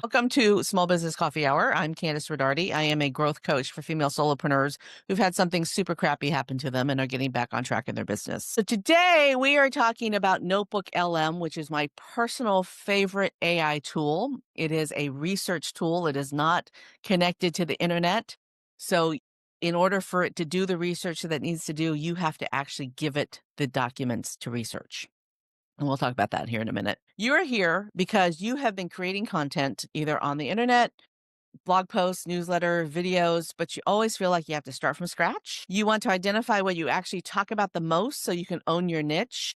Welcome to Small Business Coffee Hour. I'm Candice Rodardi. I am a growth coach for female solopreneurs who've had something super crappy happen to them and are getting back on track in their business. So today we are talking about Notebook LM, which is my personal favorite AI tool. It is a research tool. It is not connected to the internet. So in order for it to do the research that it needs to do, you have to actually give it the documents to research. And we'll talk about that here in a minute. You're here because you have been creating content either on the internet, blog posts, newsletter, videos, but you always feel like you have to start from scratch. You want to identify what you actually talk about the most so you can own your niche.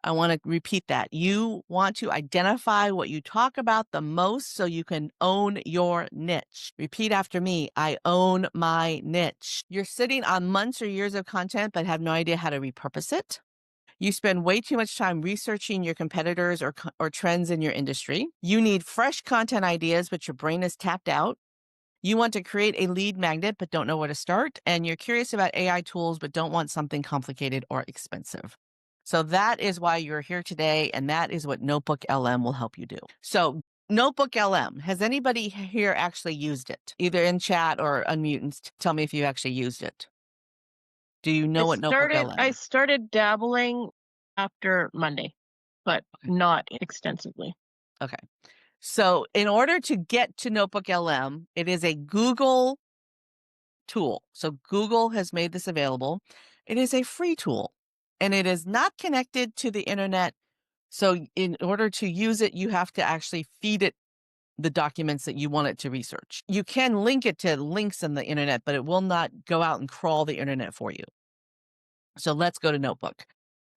I want to repeat that. You want to identify what you talk about the most so you can own your niche. Repeat after me. I own my niche. You're sitting on months or years of content, but have no idea how to repurpose it. You spend way too much time researching your competitors or trends in your industry. You need fresh content ideas, but your brain is tapped out. You want to create a lead magnet, but don't know where to start. And you're curious about AI tools, but don't want something complicated or expensive. So that is why you're here today. And that is what Notebook LM will help you do. So Notebook LM, has anybody here actually used it? Either in chat or unmute and tell me if you actually used it. Do you know what Notebook I LM? started dabbling after Monday, but not extensively. Okay. So in order to get to Notebook LM, it is a Google tool. So Google has made this available. It is a free tool and it is not connected to the internet. So in order to use it, you have to actually feed it the documents that you want it to research. You can link it to links on the internet, but it will not go out and crawl the internet for you. So let's go to Notebook.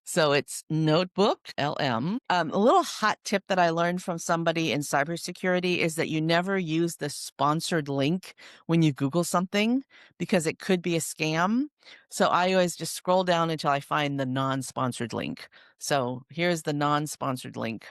So it's Notebook LM. A little hot tip that I learned from somebody in cybersecurity is that you never use the sponsored link when you Google something because it could be a scam. So I always just scroll down until I find the non-sponsored link. So here's the non-sponsored link.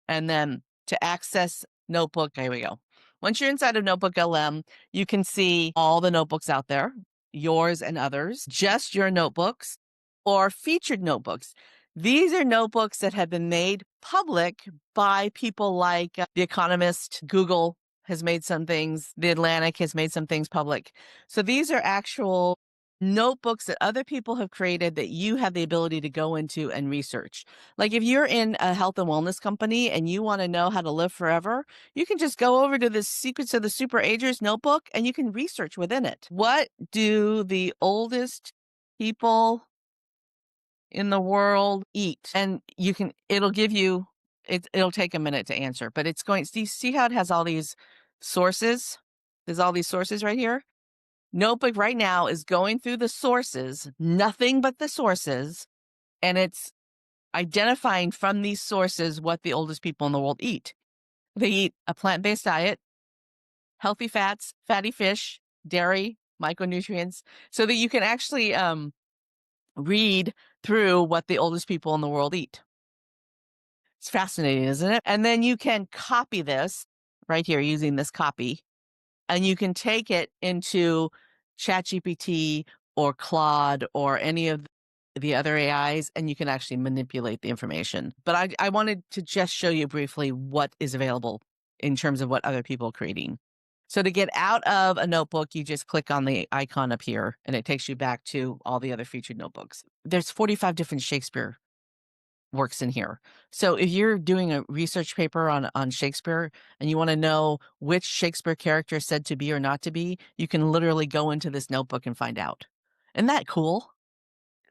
And then to access Notebook, here we go. Once you're inside of Notebook LM, you can see all the notebooks out there, yours and others, just your notebooks or featured notebooks. These are notebooks that have been made public by people like The Economist, Google has made some things, The Atlantic has made some things public. So these are actual notebooks that other people have created that you have the ability to go into and research. Like if you're in a health and wellness company and you want to know how to live forever, you can just go over to the Secrets of the Super Agers notebook and you can research within it. What do the oldest people in the world eat? And it'll give you, it'll take a minute to answer, but it's going, see how it has all these sources? There's all these sources right here. Notebook right now is going through the sources, nothing but the sources, and it's identifying from these sources what the oldest people in the world eat. They eat a plant-based diet, healthy fats, fatty fish, dairy, micronutrients, so that you can actually read through what the oldest people in the world eat. It's fascinating, isn't it? And then you can copy this right here using this copy, and you can take it into ChatGPT or Claude or any of the other AIs, and you can actually manipulate the information. But I wanted to just show you briefly what is available in terms of what other people are creating. So to get out of a notebook, you just click on the icon up here, and it takes you back to all the other featured notebooks. There's 45 different Shakespeare works in here. So if you're doing a research paper on Shakespeare and you want to know which Shakespeare character is said to be or not to be, you can literally go into this notebook and find out. Isn't that cool?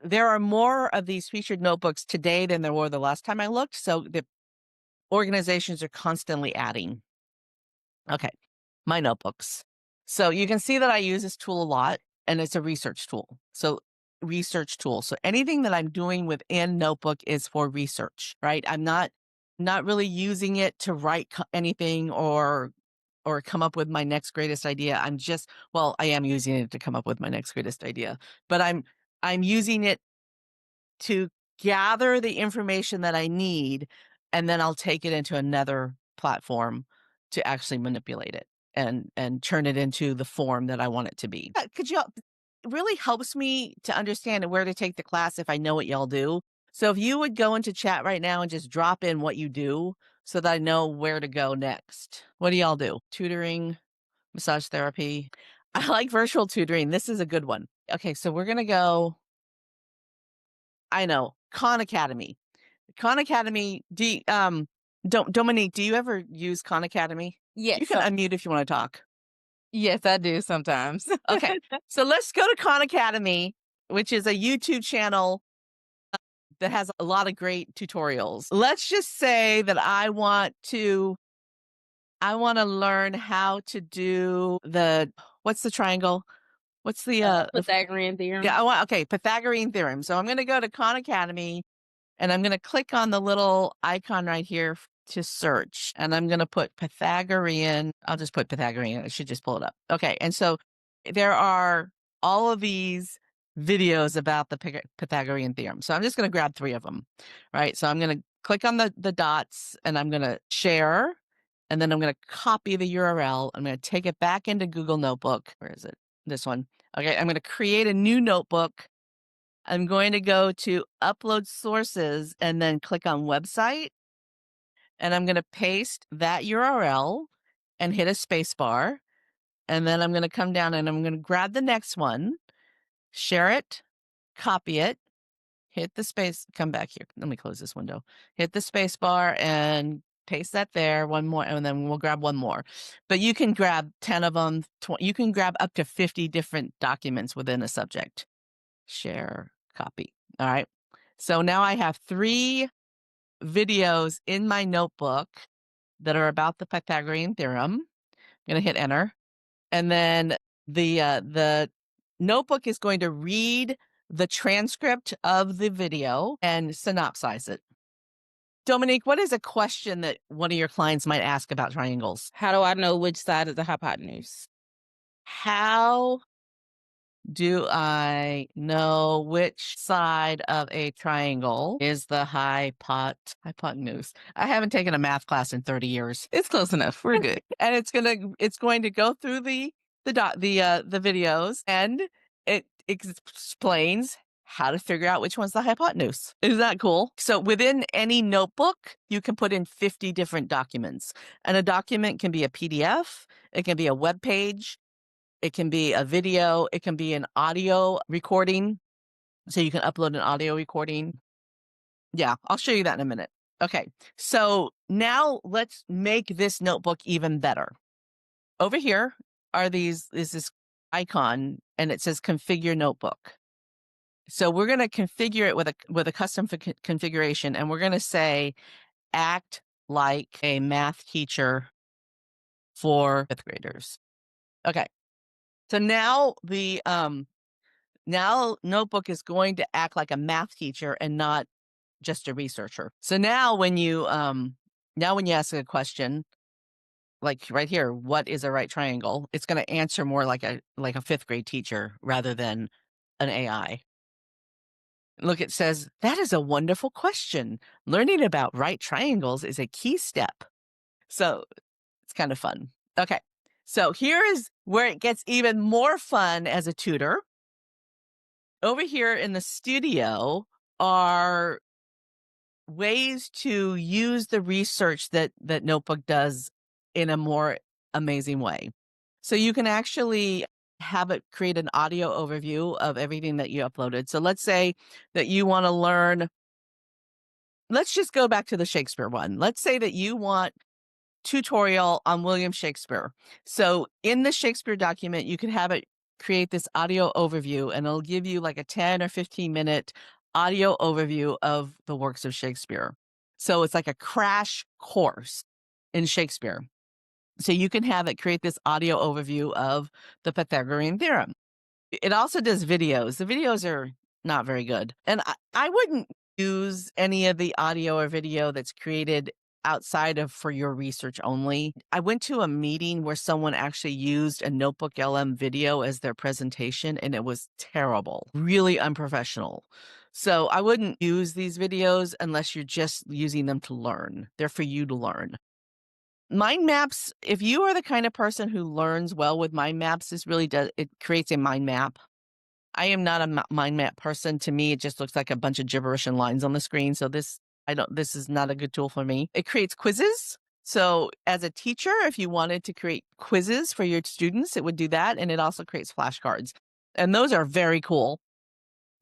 There are more of these featured notebooks today than there were the last time I looked. So the organizations are constantly adding. Okay, my notebooks. So you can see that I use this tool a lot, and it's a research tool. So research tool. So anything that I'm doing within Notebook is for research, right? I'm not really using it to write anything or come up with my next greatest idea. I am using it to come up with my next greatest idea, but I'm using it to gather the information that I need, and then I'll take it into another platform to actually manipulate it and turn it into the form that I want it to be. Could you it really helps me to understand where to take the class if I know what y'all do. So if you would go into chat right now and just drop in what you do, so that I know where to go next. What do y'all do? Tutoring, massage therapy. I like virtual tutoring. This is a good one. Okay, so we're gonna go. I know Khan Academy. Khan Academy. Dominique, do you ever use Khan Academy? Yes. You can unmute if you want to talk. Yes, I do sometimes. Okay, so let's go to Khan Academy, which is a YouTube channel that has a lot of great tutorials. Let's just say that I want to learn how to do what's the triangle? What's the Pythagorean theorem. yeah, Pythagorean theorem. So I'm going to go to Khan Academy and I'm going to click on the little icon right here to search. And I'm going to put Pythagorean. I'll just put Pythagorean. I should just pull it up. Okay. And so there are all of these videos about the Pythagorean theorem. So I'm just going to grab 3 of them, right? So I'm going to click on the dots and I'm going to share. And then I'm going to copy the URL. I'm going to take it back into Google Notebook. Where is it? This one. Okay. I'm going to create a new notebook. I'm going to go to upload sources and then click on website. And I'm going to paste that URL and hit a space bar. And then I'm going to come down and I'm going to grab the next one, share it, copy it, hit the space, come back here. Let me close this window. Hit the space bar and paste that there, one more, and then we'll grab one more. But you can grab 10 of them. You can grab up to 50 different documents within a subject. Share, copy. All right. So now I have 3 videos in my notebook that are about the Pythagorean theorem. I'm going to hit enter. And then the notebook is going to read the transcript of the video and synopsize it. Dominique, what is a question that one of your clients might ask about triangles? How do I know which side is the hypotenuse? How do I know which side of a triangle is the hypotenuse? I haven't taken a math class in 30 years. It's close enough. We're good. And it's going to go through the videos and it explains how to figure out which one's the hypotenuse. Isn't that cool? So within any notebook, you can put in 50 different documents. And a document can be a PDF, it can be a web page, it can be a video, it can be an audio recording. So you can upload an audio recording. Yeah, I'll show you that in a minute. Okay, so now let's make this notebook even better. Over here is this icon and it says configure notebook. So we're going to configure it with a custom configuration, and we're going to say act like a math teacher for 5th graders. Okay. So now now notebook is going to act like a math teacher and not just a researcher. So now when you ask a question, like right here, what is a right triangle? It's going to answer more like a 5th grade teacher rather than an AI. Look, it says, that is a wonderful question. Learning about right triangles is a key step. So it's kind of fun. Okay. So here is where it gets even more fun as a tutor. Over here in the studio are ways to use the research that Notebook does in a more amazing way. So you can actually have it create an audio overview of everything that you uploaded. So let's say that you want to learn, let's just go back to the Shakespeare one. Let's say that you want tutorial on William Shakespeare. So in the Shakespeare document, you can have it create this audio overview, and it'll give you like a 10 or 15-minute audio overview of the works of Shakespeare. So it's like a crash course in Shakespeare. So you can have it create this audio overview of the Pythagorean theorem. It also does videos. The videos are not very good. And I wouldn't use any of the audio or video that's created outside of for your research only. I went to a meeting where someone actually used a Notebook LM video as their presentation, and it was terrible, really unprofessional. So I wouldn't use these videos unless you're just using them to learn. They're for you to learn. Mind maps, if you are the kind of person who learns well with mind maps, it creates a mind map. I am not a mind map person. To me, it just looks like a bunch of gibberish and lines on the screen. So this This is not a good tool for me. It creates quizzes. So as a teacher, if you wanted to create quizzes for your students, it would do that. And it also creates flashcards. And those are very cool.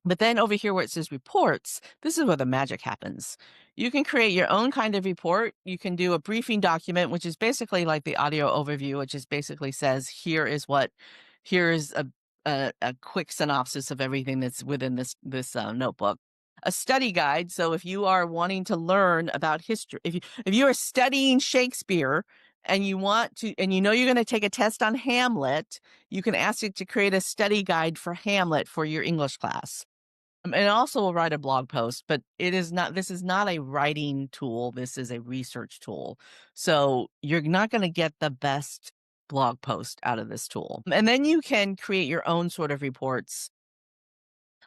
But then over here where it says reports, this is where the magic happens. You can create your own kind of report. You can do a briefing document, which is basically like the audio overview, which is basically says, here is a quick synopsis of everything that's within this notebook. A study guide. So if you are wanting to learn about history, if you are studying Shakespeare and you want to, and you know you're going to take a test on Hamlet, you can ask it to create a study guide for Hamlet for your English class. And also will write a blog post, but this is not a writing tool. This is a research tool. So you're not going to get the best blog post out of this tool. And then you can create your own sort of reports.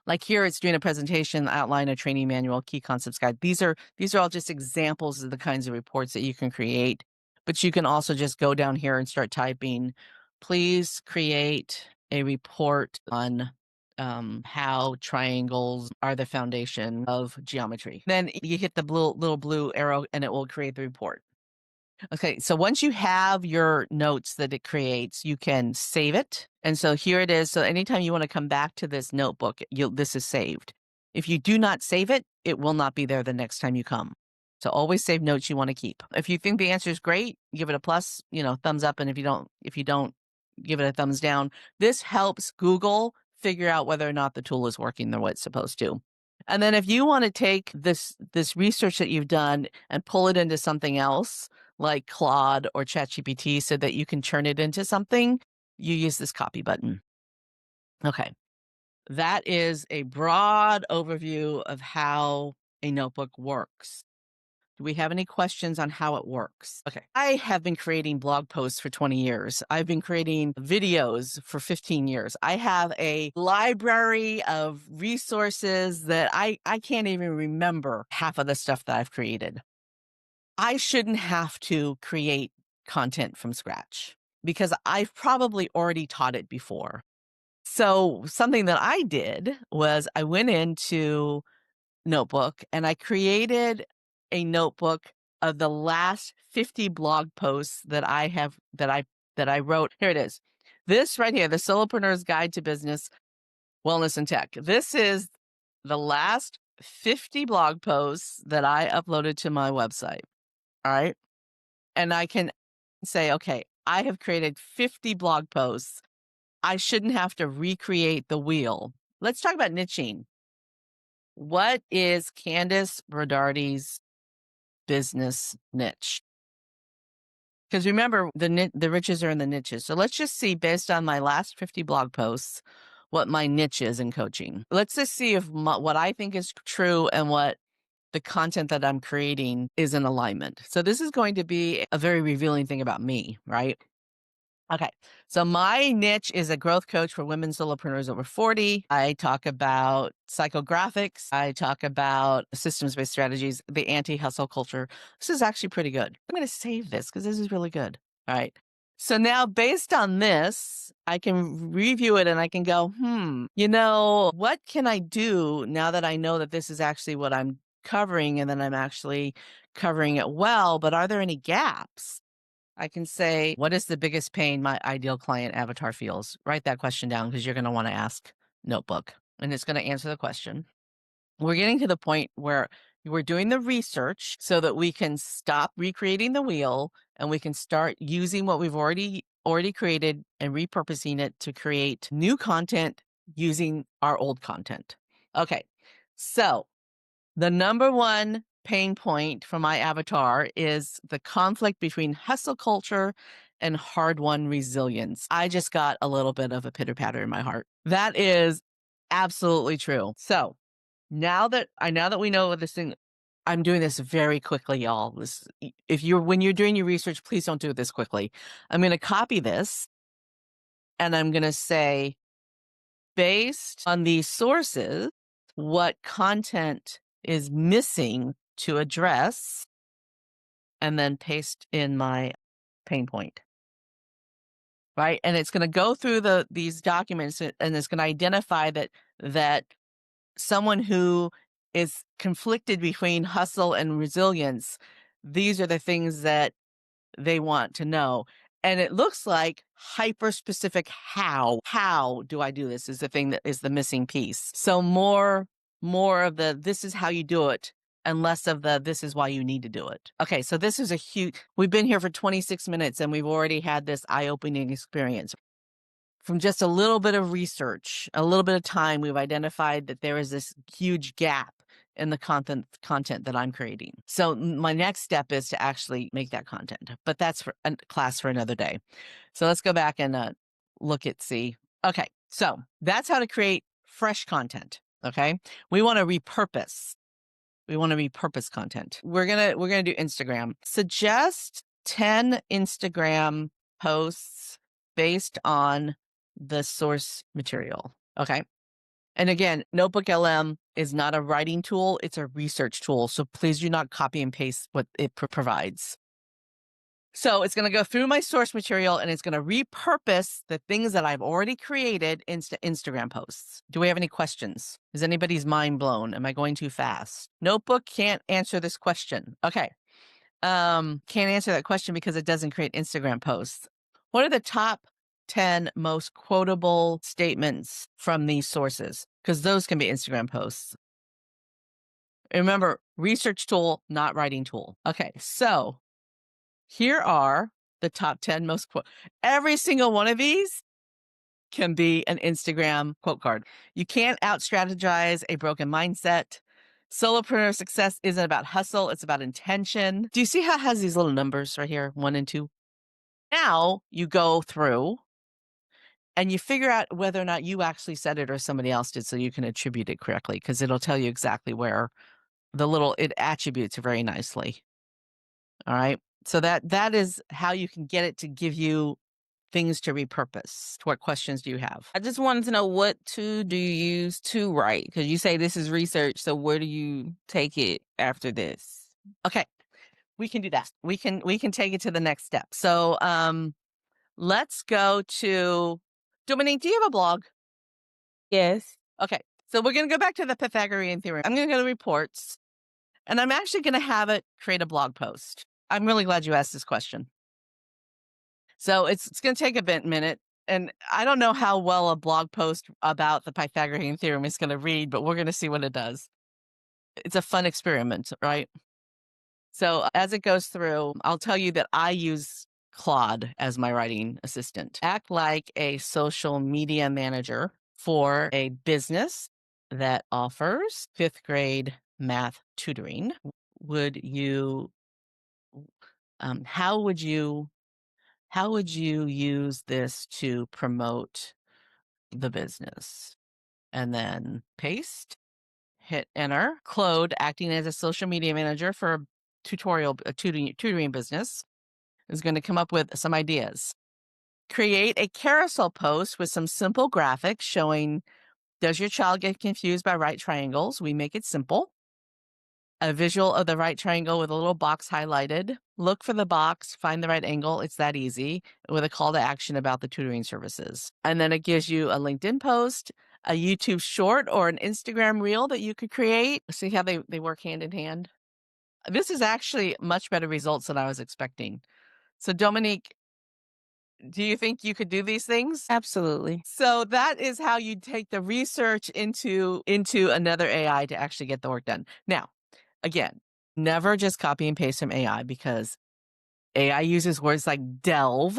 Like here, it's doing a presentation, outline, a training manual, key concepts guide. These are all just examples of the kinds of reports that you can create. But you can also just go down here and start typing, please create a report on how triangles are the foundation of geometry. Then you hit the little blue arrow and it will create the report. Okay, so once you have your notes that it creates, you can save it. And so here it is. So anytime you want to come back to this notebook, this is saved. If you do not save it, it will not be there the next time you come. So always save notes you want to keep. If you think the answer is great, give it a plus, thumbs up. And if you don't, give it a thumbs down. This helps Google figure out whether or not the tool is working the way it's supposed to. And then if you want to take this research that you've done and pull it into something else, like Claude or ChatGPT, so that you can turn it into something, you use this copy button. Okay. That is a broad overview of how a notebook works. Do we have any questions on how it works? Okay. I have been creating blog posts for 20 years. I've been creating videos for 15 years. I have a library of resources that I can't even remember half of the stuff that I've created. I shouldn't have to create content from scratch because I've probably already taught it before. So something that I did was I went into Notebook and I created a notebook of the last 50 blog posts that I wrote. Here it is. This right here, the Solopreneur's Guide to Business, Wellness, and Tech. This is the last 50 blog posts that I uploaded to my website. All right. And I can say, okay, I have created 50 blog posts. I shouldn't have to recreate the wheel. Let's talk about niching. What is Candace Brodardi's business niche? Because remember, the riches are in the niches. So let's just see, based on my last 50 blog posts, what my niche is in coaching. Let's just see if what I think is true and what the content that I'm creating is in alignment. So this is going to be a very revealing thing about me, right? Okay. So my niche is a growth coach for women solopreneurs over 40. I talk about psychographics. I talk about systems-based strategies, the anti-hustle culture. This is actually pretty good. I'm going to save this because this is really good. All right. So now based on this, I can review it and I can go, what can I do now that I know that this is actually what I'm covering and then I'm actually covering it well, but are there any gaps? I can say, what is the biggest pain my ideal client avatar feels? Write that question down because you're going to want to ask Notebook and it's going to answer the question. We're getting to the point where we're doing the research so that we can stop recreating the wheel and we can start using what we've already created and repurposing it to create new content using our old content. Okay. So the number one pain point for my avatar is the conflict between hustle culture and hard-won resilience. I just got a little bit of a pitter-patter in my heart. That is absolutely true. So now that we know this thing, I'm doing this very quickly, y'all. When you're doing your research, please don't do it this quickly. I'm going to copy this and I'm going to say, based on these sources, what content is missing to address, and then paste in my pain point. Right? And it's going to go through these documents and it's going to identify that someone who is conflicted between hustle and resilience, these are the things that they want to know. And it looks like hyper specific how do I do this is the thing that is the missing piece. So more of the this is how you do it and less of the this is why you need to do it. Okay, so this is a huge, we've been here for 26 minutes and we've already had this eye-opening experience. From just a little bit of research, a little bit of time, we've identified that there is this huge gap in the content that I'm creating. So my next step is to actually make that content, but that's for a class for another day. So let's go back and look at see. Okay, so that's how to create fresh content. Okay, we want to repurpose. We want to repurpose content. We're gonna do Instagram. Suggest 10 Instagram posts based on the source material. Okay. And again, Notebook LM is not a writing tool, it's a research tool. So please do not copy and paste what it provides. So it's going to go through my source material and it's going to repurpose the things that I've already created into Instagram posts. Do we have any questions? Is anybody's mind blown? Am I going too fast? Notebook can't answer this question. Okay. Can't answer that question because it doesn't create Instagram posts. What are the top 10 most quotable statements from these sources? Because those can be Instagram posts. Remember, research tool, not writing tool. Okay, so here are the top 10 most quote. Every single one of these can be an Instagram quote card. You can't out strategize a broken mindset. Solopreneur success isn't about hustle, it's about intention. Do you see how it has these little numbers right here, 1 and 2? Now you go through and you figure out whether or not you actually said it or somebody else did so you can attribute it correctly because it'll tell you exactly where it attributes very nicely. All right. So that is how you can get it to give you things to repurpose. What questions do you have? I just wanted to know, what tool do you use to write? Because you say this is research. So where do you take it after this? Okay. We can do that. We can take it to the next step. So let's go to Dominique. Do you have a blog? Yes. Okay. So we're going to go back to the Pythagorean theorem. I'm going to go to reports and I'm actually going to have it create a blog post. I'm really glad you asked this question. So it's going to take a minute. And I don't know how well a blog post about the Pythagorean theorem is going to read, but we're going to see what it does. It's a fun experiment, right? So as it goes through, I'll tell you that I use Claude as my writing assistant. Act like a social media manager for a business that offers 5th grade math tutoring. How would you use this to promote the business? And then paste, hit enter. Claude, acting as a social media manager for a tutoring business, is going to come up with some ideas. Create a carousel post with some simple graphics showing, does your child get confused by right triangles? We make it simple. A visual of the right triangle with a little box highlighted. Look for the box, find the right angle. It's that easy, with a call to action about the tutoring services. And then it gives you a LinkedIn post, a YouTube short, or an Instagram reel that you could create. See how they work hand in hand? This is actually much better results than I was expecting. So Dominique, do you think you could do these things? Absolutely. So that is how you take the research into another AI to actually get the work done. Now, again, never just copy and paste from AI because AI uses words like delve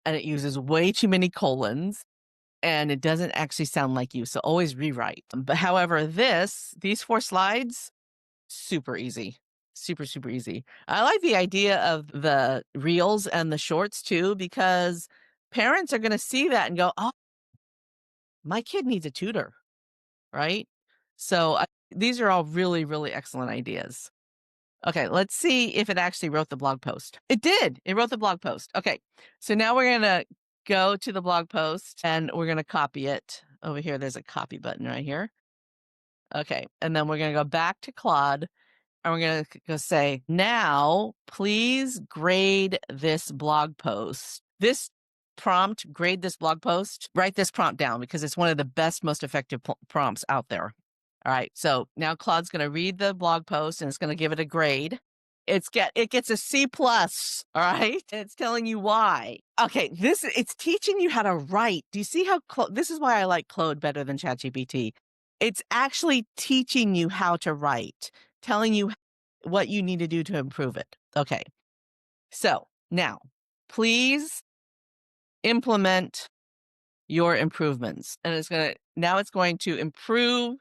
and it uses way too many colons and it doesn't actually sound like you. So always rewrite. But however, these 4 slides, super easy. Super, super easy. I like the idea of the reels and the shorts too, because parents are going to see that and go, oh, my kid needs a tutor, right? So these are all really, really excellent ideas. Okay, let's see if it actually wrote the blog post. It did. It wrote the blog post. Okay, so now we're going to go to the blog post and we're going to copy it. Over here, there's a copy button right here. Okay, and then we're going to go back to Claude. And we're going to go say, now, please grade this blog post. This prompt, grade this blog post, write this prompt down because it's one of the best, most effective prompts out there. All right. So now Claude's going to read the blog post and it's going to give it a grade. It gets a C plus. All right. And it's telling you why. Okay. It's teaching you how to write. Do you see how this is why I like Claude better than ChatGPT. It's actually teaching you how to write, telling you what you need to do to improve it. Okay. So now please implement your improvements. And it's going to improve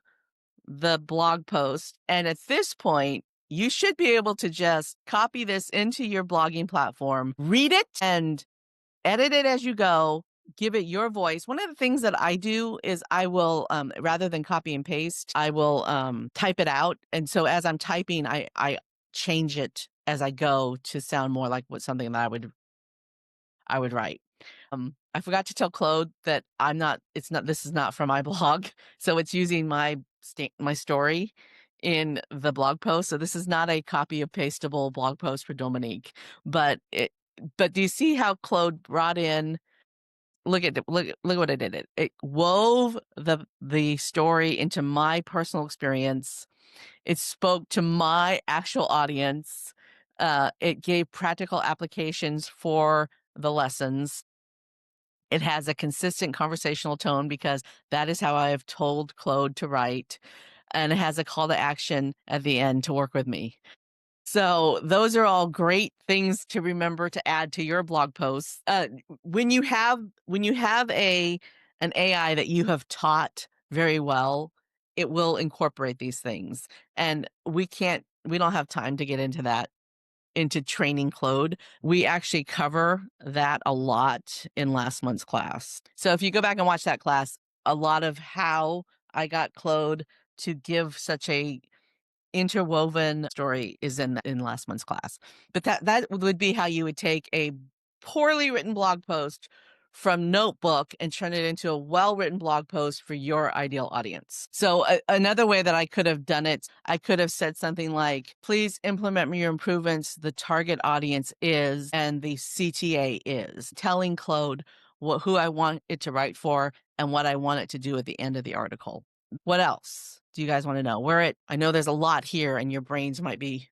the blog post. And at this point, you should be able to just copy this into your blogging platform, read it and edit it as you go, give it your voice. One of the things that I do is I will, rather than copy and paste, I will type it out. And so as I'm typing, I change it as I go to sound more like something that I would write. I forgot to tell Claude that this is not from my blog. So it's using my story in the blog post. So this is not a copy of pastable blog post for Dominique, but do you see how Claude brought in, look what it did. It wove the story into my personal experience. It spoke to my actual audience. It gave practical applications for the lessons. It has a consistent conversational tone because that is how I have told Claude to write. And it has a call to action at the end to work with me. So those are all great things to remember to add to your blog posts. When you have an AI that you have taught very well, it will incorporate these things. And we don't have time to get into that, into training Claude. We actually cover that a lot in last month's class. So if you go back and watch that class, a lot of how I got Claude to give such a interwoven story is in last month's class. But that would be how you would take a poorly written blog post from Notebook and turn it into a well-written blog post for your ideal audience. So another way that I could have done it, I could have said something like, please implement your improvements. The target audience is, and the CTA is, telling Claude who I want it to write for and what I want it to do at the end of the article. What else do you guys want to know? I know there's a lot here and your brains might be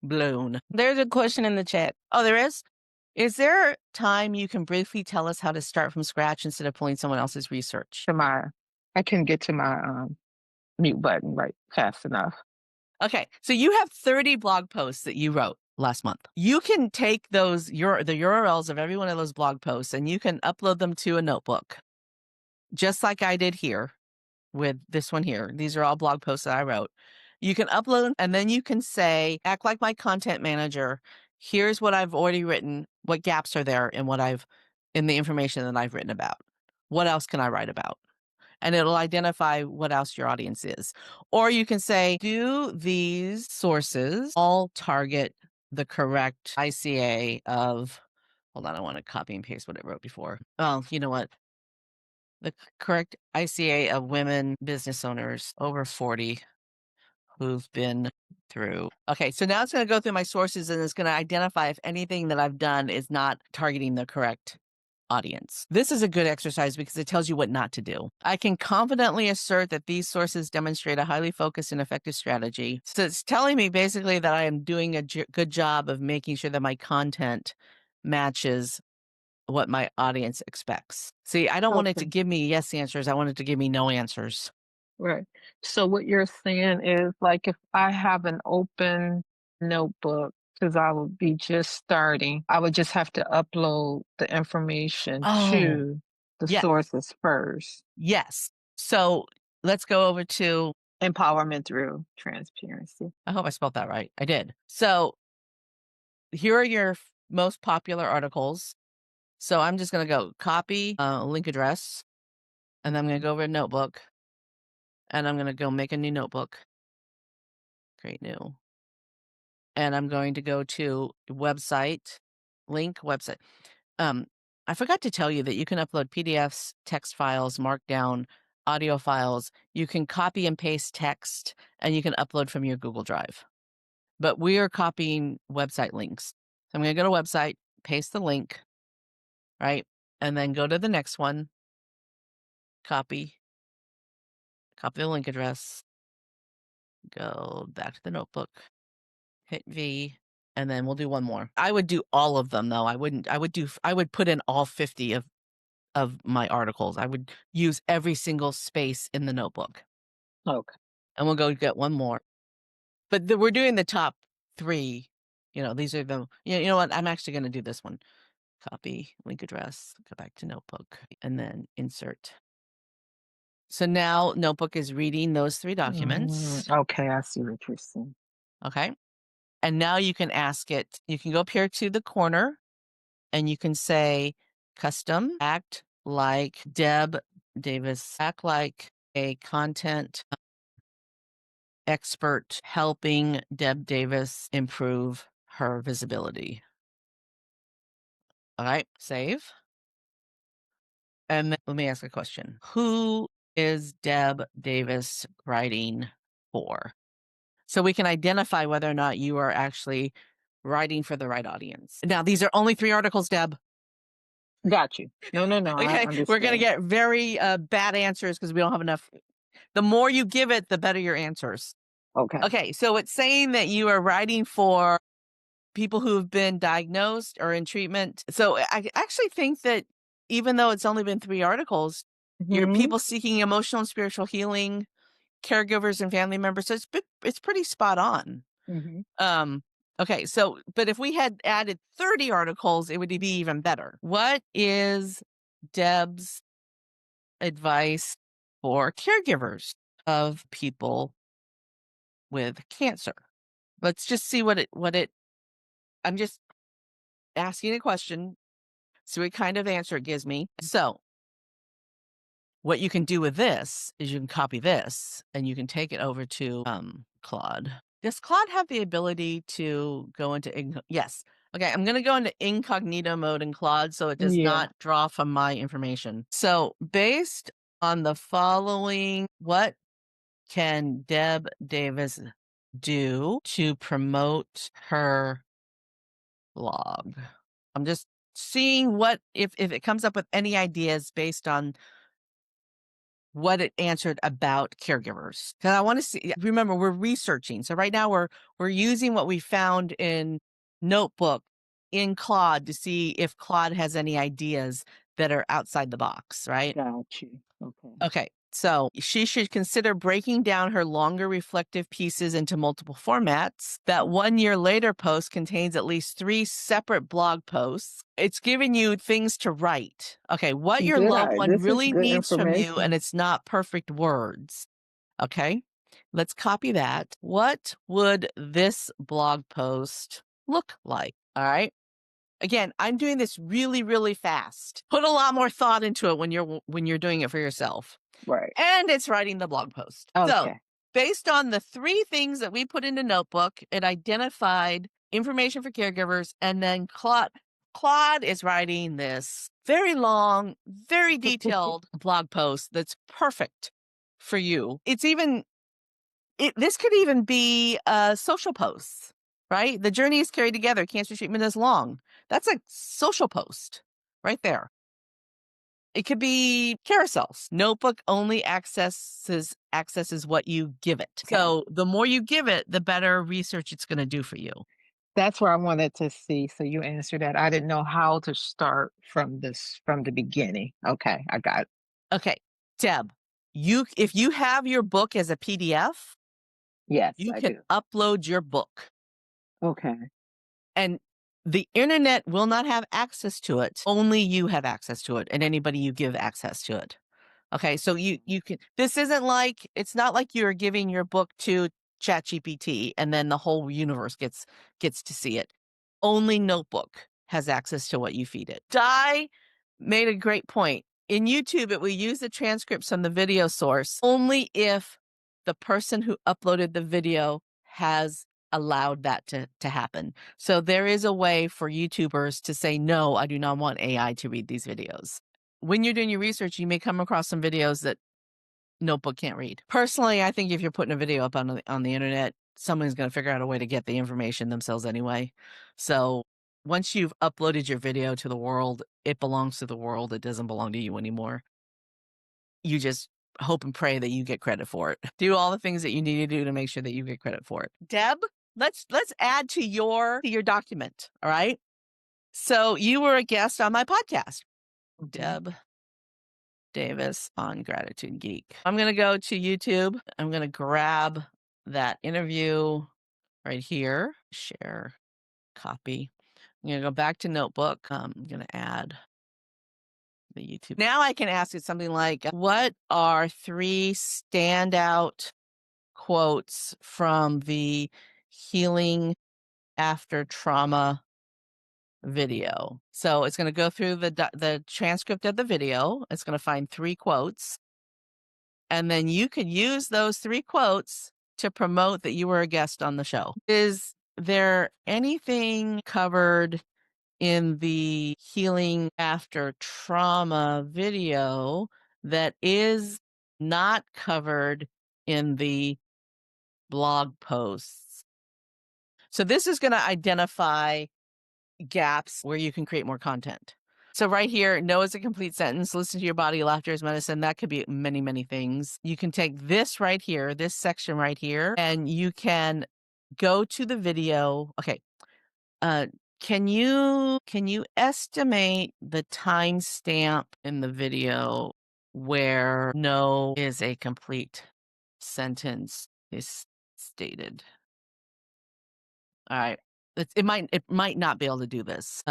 blown. There's a question in the chat. Oh, there is? Is there time you can briefly tell us how to start from scratch instead of pulling someone else's research? I can get to my mute button right fast enough. Okay, so you have 30 blog posts that you wrote last month. You can take the URLs of every one of those blog posts and you can upload them to a notebook, just like I did here with this one here. These are all blog posts that I wrote. You can upload and then you can say, act like my content manager. Here's what I've already written. What gaps are there in in the information that I've written about? What else can I write about? And it'll identify what else your audience is. Or you can say, do these sources all target the correct ICA of, hold on, I want to copy and paste what I wrote before. Oh, you know what? The correct ICA of women business owners over 40 who've been through. Okay, so now it's going to go through my sources and it's going to identify if anything that I've done is not targeting the correct audience. This is a good exercise because it tells you what not to do. I can confidently assert that these sources demonstrate a highly focused and effective strategy. So it's telling me basically that I am doing a good job of making sure that my content matches what my audience expects. See, I don't want it to Okay. give me yes answers. I want it to give me no answers. Right. So what you're saying is like if I have an open notebook, because I would be just starting, I would just have to upload the information Oh, to the yes. sources first. Yes. So let's go over to, Empowerment through transparency. I hope I spelled that right. I did. So here are your most popular articles. So I'm just going to go copy link address, and I'm going to go over to notebook, and I'm going to go make a new notebook, create new. And I'm going to go to website, link website. I forgot to tell you that you can upload PDFs, text files, markdown, audio files. You can copy and paste text, and you can upload from your Google Drive. But we are copying website links. So I'm going to go to website, paste the link, right? And then go to the next one, copy the link address, go back to the notebook, hit V, and then we'll do one more. I would do all of them though. I would put in all 50 of my articles. I would use every single space in the notebook. Okay. And we'll go get one more. But we're doing the top 3. These are the, you know what? I'm actually going to do this one. Copy, link address, go back to notebook, and then insert. So now notebook is reading those 3 documents. Okay, I see what you're saying. Okay. And now you can ask it, you can go up here to the corner and you can say custom, act like Deb Davis, act like a content expert helping Deb Davis improve her visibility. All right, save. And then let me ask a question. Who is Deb Davis writing for? So we can identify whether or not you are actually writing for the right audience. Now, these are only 3 articles, Deb. Got you. No, I Okay, we're going to understand. get very bad answers because we don't have enough. The more you give it, the better your answers. Okay. Okay, so it's saying that you are writing for people who have been diagnosed or in treatment. So I actually think that even though it's only been 3 articles, you're Mhm. people seeking emotional and spiritual healing, caregivers and family members. So it's pretty spot on. Mhm. Okay, so but if we had added 30 articles, it would be even better. What is Deb's advice for caregivers of people with cancer? Let's just see what it I'm just asking a question, see what kind of answer it gives me. So what you can do with this is you can copy this and you can take it over to Claude. Does Claude have the ability to go into yes. Okay, I'm going to go into incognito mode in Claude so it does Yeah. not draw from my information. So based on the following, what can Deb Davis do to promote her blog? I'm just seeing what if it comes up with any ideas based on what it answered about caregivers. Because I want to see, remember, we're researching. So right now we're using what we found in Notebook in Claude to see if Claude has any ideas that are outside the box, right? Got you. Okay. Okay. So she should consider breaking down her longer reflective pieces into multiple formats. That 1 year later post contains at least 3 separate blog posts. It's giving you things to write. Okay. What your loved one This is really good needs from you, information. and it's not perfect words. Okay. Let's copy that. What would this blog post look like? All right. Again, I'm doing this really, really fast. Put a lot more thought into it when you're doing it for yourself. Right. And it's writing the blog post. So Okay. based on the 3 things that we put into Notebook, it identified information for caregivers, and then Claude is writing this very long, very detailed blog post that's perfect for you. This could even be social posts, right? The journey is carried together. Cancer treatment is long. That's a social post right there. It could be carousels. Notebook only accesses what you give it. Okay. So the more you give it, the better research it's going to do for you. That's where I wanted to see. So you answered that. I didn't know how to start from the beginning. Okay, I got it. Okay, Deb, if you have your book as a PDF, Yes, you I can do. upload your book. Okay. And the internet will not have access to it. Only you have access to it and anybody you give access to it. Okay, so you can, it's not like you're giving your book to ChatGPT and then the whole universe gets to see it. Only Notebook has access to what you feed it. Di made a great point. In YouTube, it will use the transcripts from the video source only if the person who uploaded the video has allowed that to happen. So there is a way for YouTubers to say, no, I do not want AI to read these videos. When you're doing your research, you may come across some videos that Notebook can't read. Personally, I think if you're putting a video up on the internet, someone's going to figure out a way to get the information themselves anyway. So once you've uploaded your video to the world, it belongs to the world. It doesn't belong to you anymore. You just hope and pray that you get credit for it. Do all the things that you need to do to make sure that you get credit for it. Deb, let's add to your document. All right. So you were a guest on my podcast, Deb Davis on Gratitude Geek. I'm going to go to YouTube. I'm going to grab that interview right here, share, copy. I'm going to go back to Notebook. I'm going to add the YouTube. Now I can ask it something like, what are 3 standout quotes from the Healing After Trauma video? So it's going to go through the transcript of the video. It's going to find 3 quotes. And then you could use those 3 quotes to promote that you were a guest on the show. Is there anything covered in the Healing After Trauma video that is not covered in the blog posts? So this is going to identify gaps where you can create more content. So right here, no is a complete sentence. Listen to your body. Laughter is medicine. That could be many, many things. You can take this right here, this section right here, and you can go to the video. Okay. Can you estimate the timestamp in the video where no is a complete sentence is stated? All right. It might not be able to do this.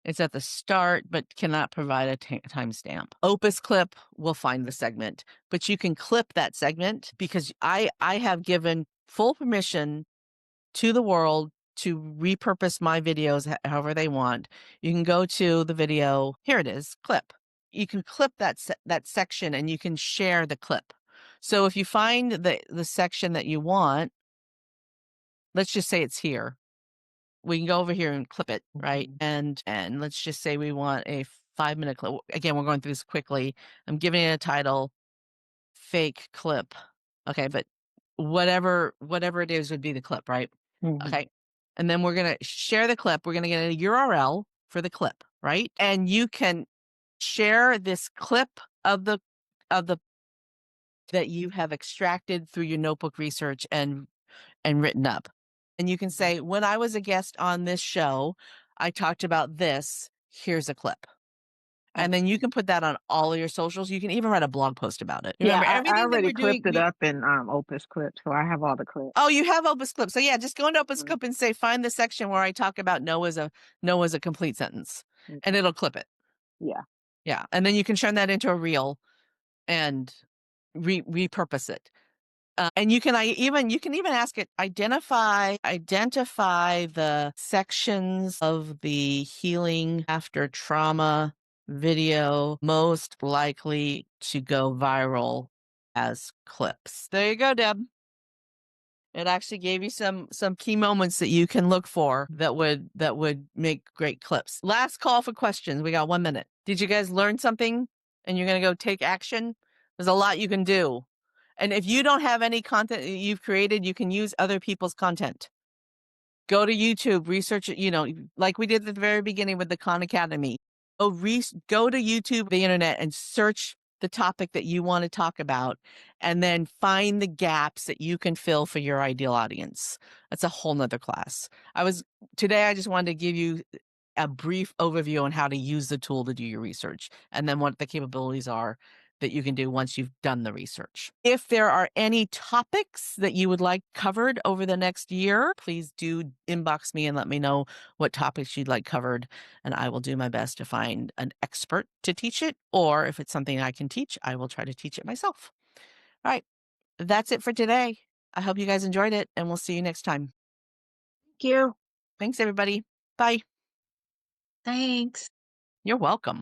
It's at the start, but cannot provide a timestamp. Opus Clip will find the segment, but you can clip that segment because I have given full permission to the world to repurpose my videos however they want. You can go to the video. Here it is, clip. You can clip that section and you can share the clip. So if you find the section that you want, let's just say it's here. We can go over here and clip it, right? And let's just say we want a 5-minute clip. Again, we're going through this quickly. I'm giving it a title, fake clip. Okay, but whatever it is would be the clip, right? Okay. And then we're going to share the clip. We're going to get a URL for the clip, right? And you can share this clip of the that you have extracted through your notebook research and written up. And you can say, when I was a guest on this show, I talked about this. Here's a clip. And then you can put that on all of your socials. You can even write a blog post about it. Remember, I everything that already we're doing. clipped it up in Opus Clip, so I have all the clips. Oh, you have Opus Clip. So yeah, just go into Opus Clip and say, find the section where I talk about no as a complete sentence, and it'll clip it. Yeah. Yeah. And then you can turn that into a reel and repurpose it. And you can even ask it, identify the sections of the Healing After Trauma video most likely to go viral as clips. There you go, Deb. It actually gave you some key moments that you can look for that would make great clips. Last call for questions. We got 1 minute. Did you guys learn something and you're going to go take action? There's a lot you can do. And if you don't have any content that you've created, you can use other people's content. Go to YouTube, research it, like we did at the very beginning with the Khan Academy. Go to YouTube, the internet, and search the topic that you want to talk about, and then find the gaps that you can fill for your ideal audience. That's a whole nother class. Today I just wanted to give you a brief overview on how to use the tool to do your research, and then what the capabilities are that you can do once you've done the research. If there are any topics that you would like covered over the next year, please do inbox me and let me know what topics you'd like covered, and I will do my best to find an expert to teach it, or if it's something I can teach, I will try to teach it myself. All right, that's it for today. I hope you guys enjoyed it, and we'll see you next time. Thank you. Thanks, everybody. Bye. Thanks. You're welcome.